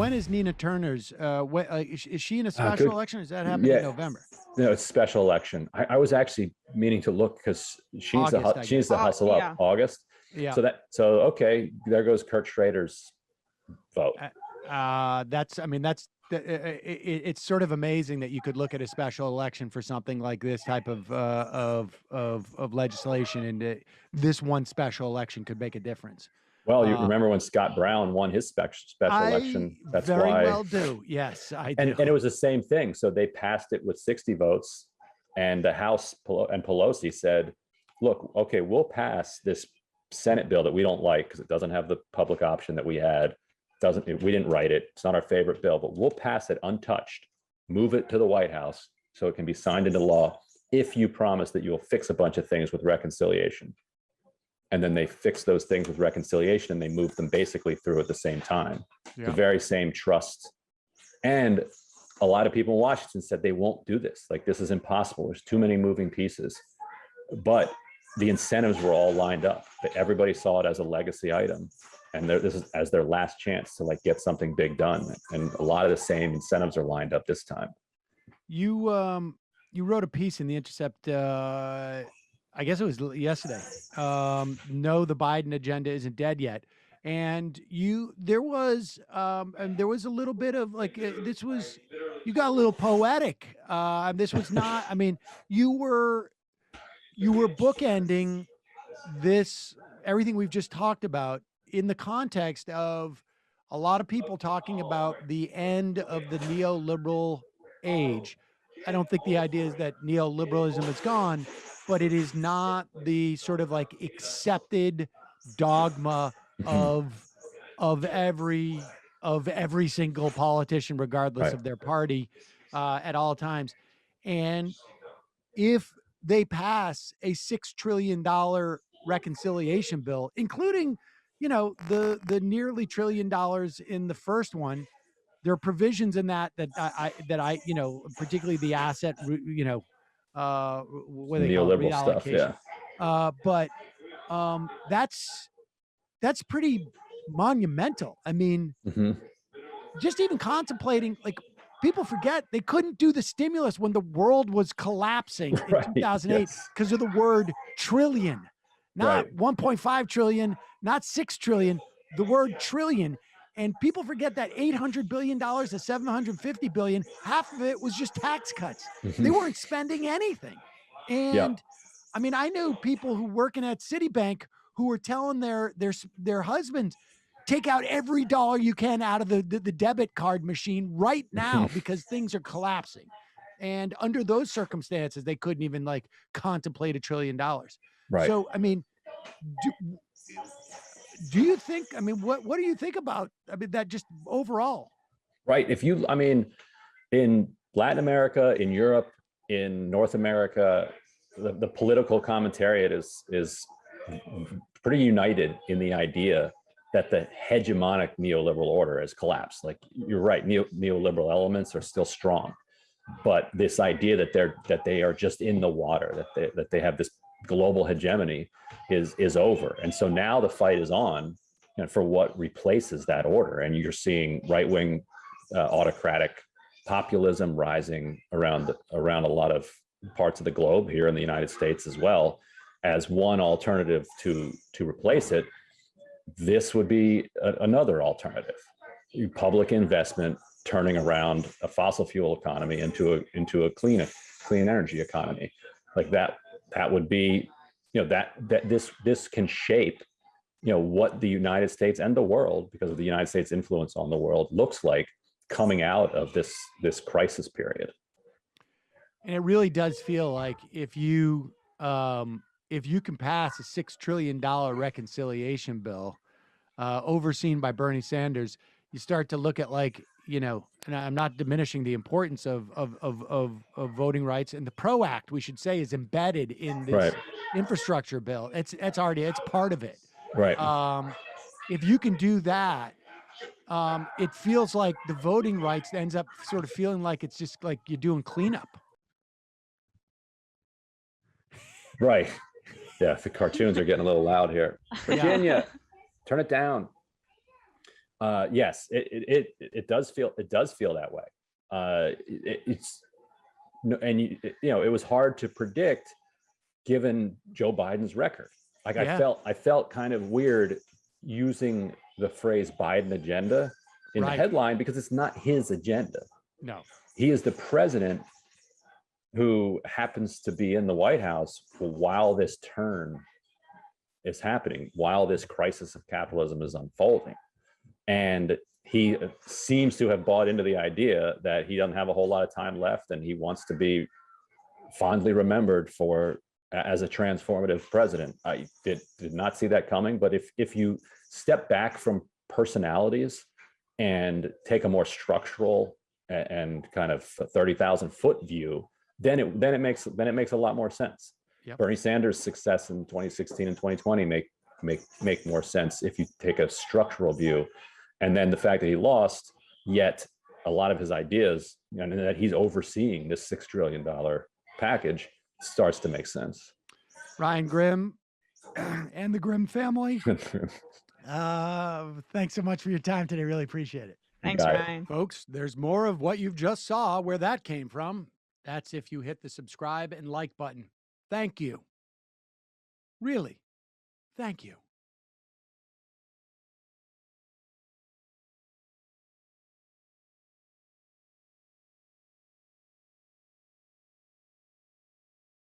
when is Nina Turner's? Is she in a special Good. election? Or does that happen in Yeah. November? No, it's special election. I was actually meaning to look because August, I she's guess. the hustle up Yeah. August. Yeah. So okay, there goes Kurt Schrader's vote. It's sort of amazing that you could look at a special election for something like this type of legislation, and this one special election could make a difference. Well, you remember when Scott Brown won his special election? That's very why. well do. Yes, I do. And it was the same thing. So they passed it with 60 votes, and the House and Pelosi said, "Look, okay, we'll pass this Senate bill that we don't like because it doesn't have the public option that we had. We didn't write it. It's not our favorite bill, but we'll pass it untouched, move it to the White House so it can be signed into law if you promise that you'll fix a bunch of things with reconciliation." And then they fixed those things with reconciliation and they moved them basically through at the same time. Yeah. The very same trust. And a lot of people in Washington said they won't do this. Like, this is impossible. There's too many moving pieces. But the incentives were all lined up. Everybody saw it as a legacy item. And this is as their last chance to like get something big done. And a lot of the same incentives are lined up this time. You wrote a piece in The Intercept, I guess it was yesterday. No, the Biden agenda isn't dead yet. And there was a little bit of like, you got a little poetic. This was not, I mean, you were bookending everything we've just talked about in the context of a lot of people talking about the end of the neoliberal age. I don't think the idea is that neoliberalism is gone, but it is not the sort of like accepted dogma of every single politician, regardless of their party, at all times. And if they pass a $6 trillion reconciliation bill, including, the nearly $1 trillion in the first one, there are provisions in that I particularly the asset, what they call it, neoliberal stuff, yeah. But that's pretty monumental. I mean, just even contemplating, like, people forget they couldn't do the stimulus when the world was collapsing in 2008 because of the word trillion, not 1.5 trillion, not 6 trillion, the word trillion. And people forget that $800 billion to $750 billion, half of it was just tax cuts. They weren't spending anything. And I mean, I knew people who working at Citibank who were telling their husbands, take out every dollar you can out of the debit card machine right now because things are collapsing. And under those circumstances, they couldn't even like contemplate $1 trillion. Right. So, I mean, do you think, I mean, what do you think about, I mean, that just overall? Right. In Latin America, in Europe, in North America, the political commentariat is pretty united in the idea that the hegemonic neoliberal order has collapsed. Like, you're right, neoliberal elements are still strong, but this idea that they are just in the water, that they have this global hegemony is over. And so now the fight is on, for what replaces that order. And you're seeing right-wing autocratic populism rising around a lot of parts of the globe, here in the United States as well, as one alternative to replace it. This would be another alternative: public investment turning around a fossil fuel economy into a clean energy economy. Like that would be, that this can shape, what the United States and the world, because of the United States' influence on the world, looks like coming out of this crisis period. And it really does feel like if you can pass a $6 trillion reconciliation bill overseen by Bernie Sanders, you start to look at, like, and I'm not diminishing the importance of voting rights, and the PRO Act, we should say, is embedded in this infrastructure bill. It's part of it. Right. If you can do that, it feels like the voting rights ends up sort of feeling like it's just like you're doing cleanup. Right. Yeah, the cartoons are getting a little loud here. Virginia, turn it down. Yes, it does feel that way. It's and it was hard to predict given Joe Biden's record. Like I felt kind of weird using the phrase Biden agenda in the headline because it's not his agenda. No, he is the president who happens to be in the White House while this turn is happening, while this crisis of capitalism is unfolding. And he seems to have bought into the idea that he doesn't have a whole lot of time left and he wants to be fondly remembered as a transformative president. I did not see that coming, but if you step back from personalities and take a more structural and kind of 30,000 foot view, then it makes a lot more sense. Yep. Bernie Sanders' success in 2016 and 2020 make more sense if you take a structural view. And then the fact that he lost, yet a lot of his ideas, and that he's overseeing this $6 trillion package, starts to make sense. Ryan Grimm and the Grimm family. Thanks so much for your time today. Really appreciate it. Thanks, Ryan. Folks, there's more of what you've just saw where that came from. That's if you hit the subscribe and like button. Thank you. Really, thank you.